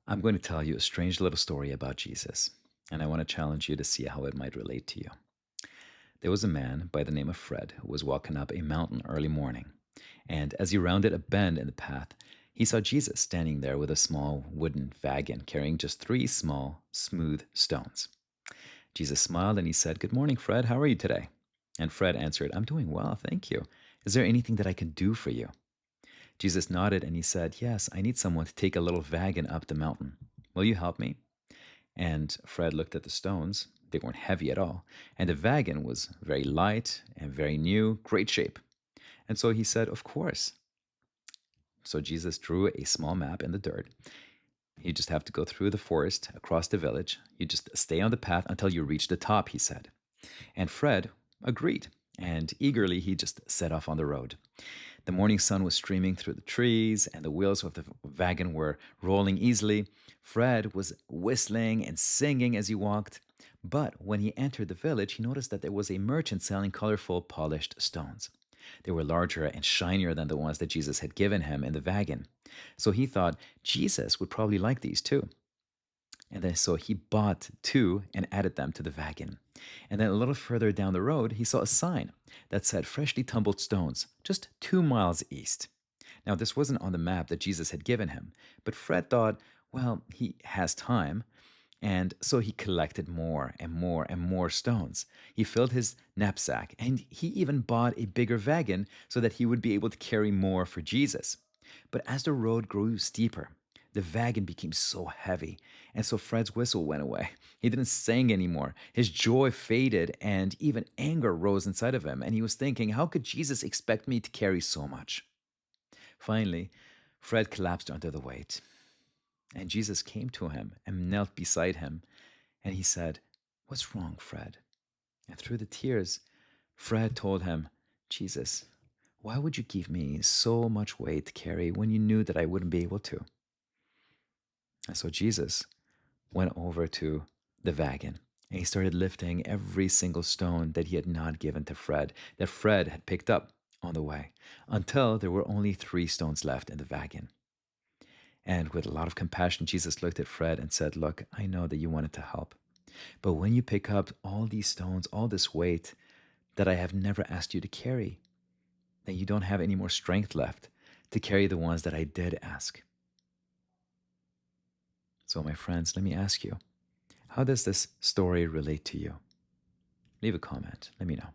I'm going to tell you a strange little story about Jesus, and I want to challenge you to see how it might relate to you. There was a man by the name of Fred who was walking up a mountain early morning, and as he rounded a bend in the path, he saw Jesus standing there with a small wooden wagon carrying just three small, smooth stones. Jesus smiled and he said, "Good morning, Fred. How are you today?" And Fred answered, "I'm doing well, thank you. Is there anything that I can do for you?" Jesus nodded and he said, "Yes, I need someone to take a little wagon up the mountain. Will you help me?" And Fred looked at the stones. They weren't heavy at all. And the wagon was very light and very new, great shape. And so he said, "Of course." So Jesus drew a small map in the dirt. You just have to go through the forest, across the village. You just stay on the path until you reach the top, he said. And Fred agreed. And eagerly, he just set off on the road. The morning sun was streaming through the trees, and the wheels of the wagon were rolling easily. Fred was whistling and singing as he walked. But when he entered the village, he noticed that there was a merchant selling colorful, polished stones. They were larger and shinier than the ones that Jesus had given him in the wagon. So he thought Jesus would probably like these too. And then so he bought two and added them to the wagon. And then a little further down the road, he saw a sign that said freshly tumbled stones, just 2 miles east. Now, this wasn't on the map that Jesus had given him, but Fred thought, well, he has time. And so he collected more and more and more stones. He filled his knapsack and he even bought a bigger wagon so that he would be able to carry more for Jesus. But as the road grew steeper, the wagon became so heavy, and so Fred's whistle went away. He didn't sing anymore. His joy faded, and even anger rose inside of him. And he was thinking, how could Jesus expect me to carry so much? Finally, Fred collapsed under the weight. And Jesus came to him and knelt beside him. And he said, "What's wrong, Fred?" And through the tears, Fred told him, "Jesus, why would you give me so much weight to carry when you knew that I wouldn't be able to?" And so Jesus went over to the wagon and he started lifting every single stone that he had not given to Fred, that Fred had picked up on the way, until there were only three stones left in the wagon. And with a lot of compassion, Jesus looked at Fred and said, "Look, I know that you wanted to help. But when you pick up all these stones, all this weight that I have never asked you to carry, then you don't have any more strength left to carry the ones that I did ask." So, my friends, let me ask you, how does this story relate to you? Leave a comment. Let me know.